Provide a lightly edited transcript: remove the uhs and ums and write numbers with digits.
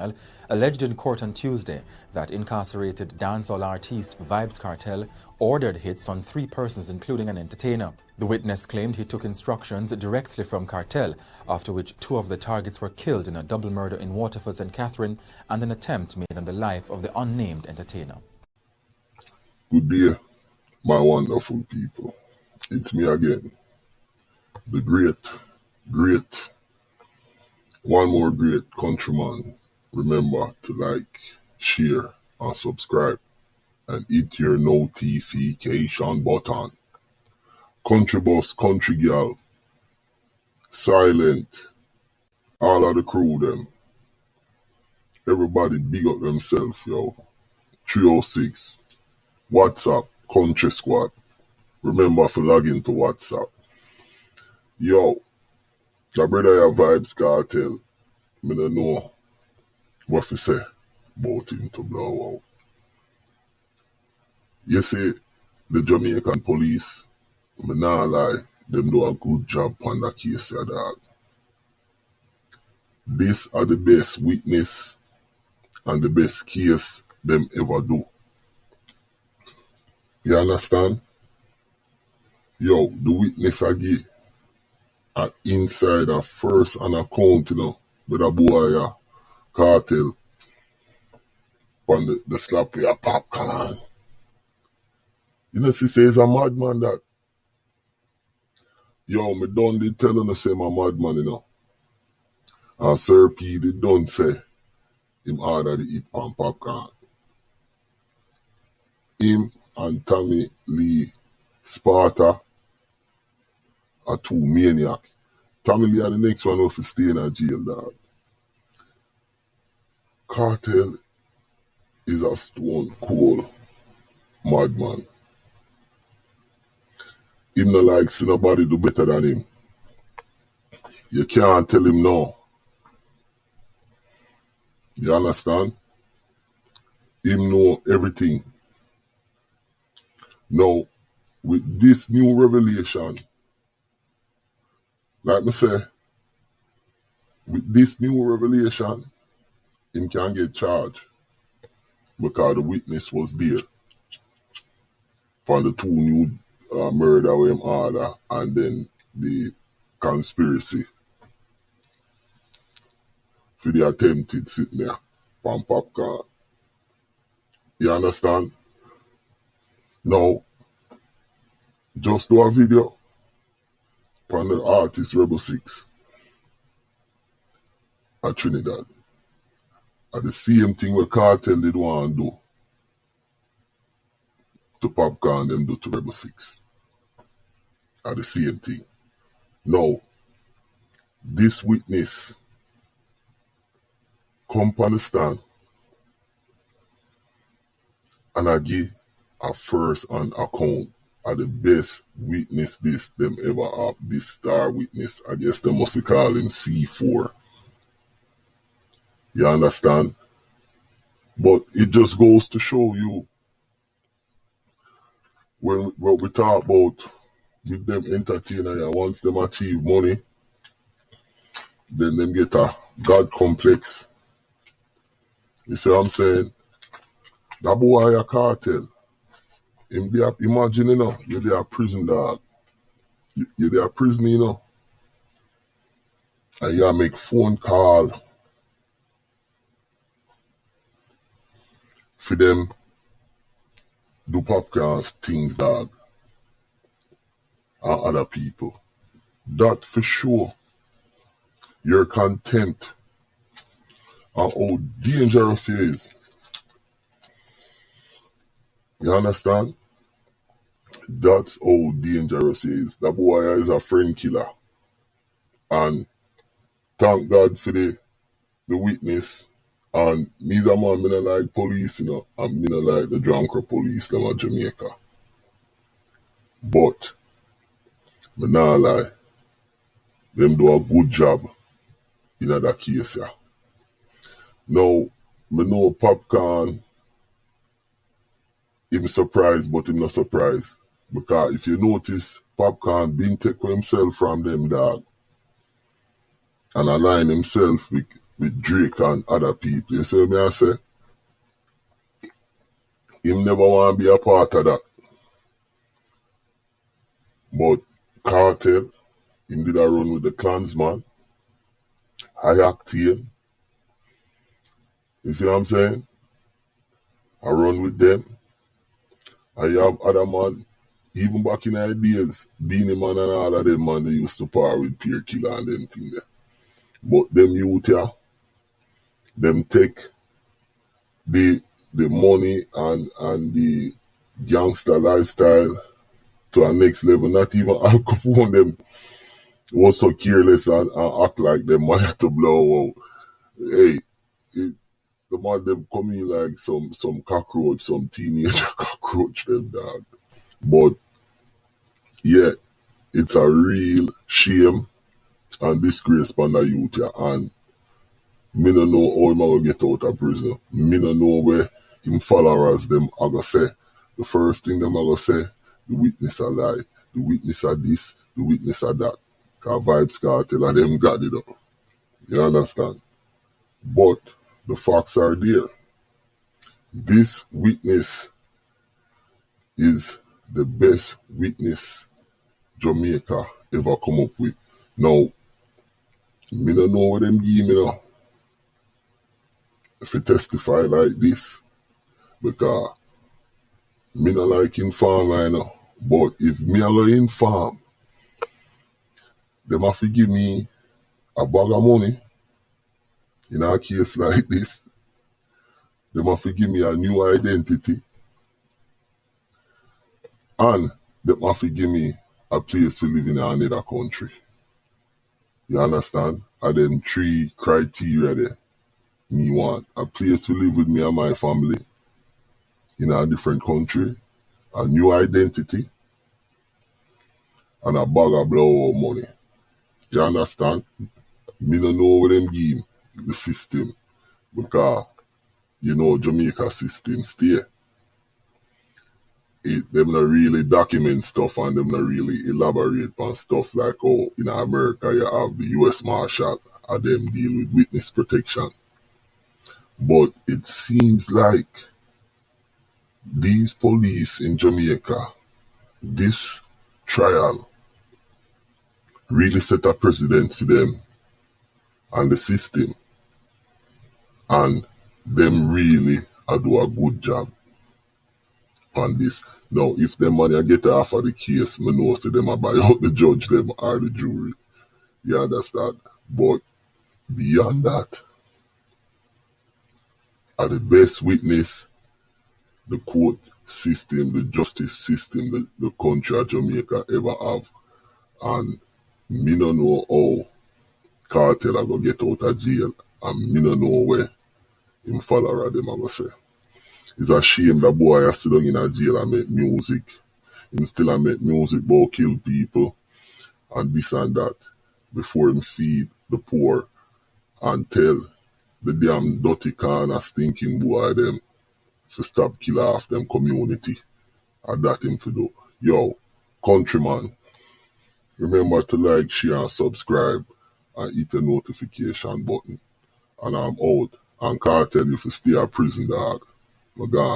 trial, alleged in court on Tuesday that incarcerated dancehall artist Vybz Kartel ordered hits on 3 persons, including an entertainer. The witness claimed he took instructions directly from Kartel, after which 2 of the targets were killed in a double murder in Waterford St. Catherine and an attempt made on the life of the unnamed entertainer. Good day, my wonderful people. It's me again, the great, one more great countryman. Remember to like, share, and subscribe, and hit your notification button. Country boss, country girl, silent, all of the crew them. Everybody big up themselves, yo. 306, WhatsApp, Country Squad. Remember to log into WhatsApp. Yo, the brother have Vybz Kartel. I don't know what to say about him to blow out. You see, the Jamaican police, I nah lie, them do a good job on the case, ya dog. This are the best witness and the best case them ever do. You understand? Yo, the witness again are inside a first an account, you know, with a boy Kartel on the slap with a popcorn. You know, she says a madman that. Yo, me done did tell him to say I'm a madman, you know. And Sir P did done say him order the eat pan popcorn. Him and Tommy Lee Sparta are 2 maniac. Tommy Lee are the next one who stay in a jail, dog. Kartel is a stone cold madman. Him no like see nobody do better than him. You can't tell him no. You understand? Him know everything. Now, with this new revelation, like me say, with this new revelation, him can get charged because the witness was there for the 2 new murder with him order and then the conspiracy for the attempted sitting there on popcorn. You understand? Now, just do a video on the artist Rebel 6 at Trinidad. At the same thing where Kartel did want to do to popcorn them do to Rebel 6. At the same thing. Now, this witness come on the stand and I give a first on account of the best witness this them ever have. This star witness, I guess they must call him C4. You understand? But it just goes to show you when what we talk about with them entertainer, once them achieve money, then them get a God complex. You see what I'm saying? That boy a Kartel. Him they are, imagine, you know, you're there a prison dog. You're there a prison, you know. And you make phone call for them do popcorns things, dog. And other people. That for sure. Your content and how dangerous it is. You understand? That's how dangerous it is. That boy is a friend killer. And thank God for the witness. And me as a man, me not like police, you know. And me not like the drunker police them at Jamaica. But me not lie. Them do a good job in that case, yeah. Now, me know popcorn, him surprised, but him not surprised. Because if you notice, popcorn been take himself from them, dog. And align himself with with Drake and other people. You see what I say? Him never want to be a part of that. But Kartel, him did a run with the Klansman, High Octane. You see what I'm saying? I run with them. I have other man, even back in the days, Beanie Man and all of them man, they used to par with Peer Killer and them thing there. But them youth here, them take the money and the gangster lifestyle to a next level. Not even Al Capone them was so careless and act like them man had to blow out. Hey, the man them come in like some cockroach, some teenager cockroach them dog. But yeah, it's a real shame and disgrace upon the youth here. And me no know how him gonna get out of prison. Me no know where him followers them are gonna say. The first thing them are gonna say, the witness a lie, the witness a this, the witness a that. Cause Vybz Kartel and them got it up. You understand? But the facts are there. This witness is the best witness Jamaica ever come up with. Now, me no know what them give me now. If you testify like this, because me no like inform right now. But if me alone inform, them have to give me a bag of money. In a case like this, them have to give me a new identity. And them have to give me a place to live in another country. You understand? And them 3 criteria there. Me want a place to live with me and my family in a different country, a new identity, and a bag of blow money. You understand? Me no know what them give the system, because you know Jamaica system stay. Them not really document stuff and them not really elaborate on stuff like how in America you have the US Marshal and them deal with witness protection. But it seems like these police in Jamaica, this trial really set a precedent for them and the system, and them really do a good job on this. Now, if them money get off of the case, me know say them a buy out the judge them or the jury. You understand? But beyond that, are the best witness the court system, the justice system, the country of Jamaica ever have. And me no know how Kartel are going to get out of jail, and me no know where him follower them are going to say. It's a shame that boy is still in a jail and make music. Him still a make music about kill people and this and that before him feed the poor and tell the damn dirty corner stinking boy them to stop kill off them community. And that him to do. Yo, countryman, remember to like, share and subscribe and hit the notification button. And I'm out. And Kartel you to stay a prison dog. My God.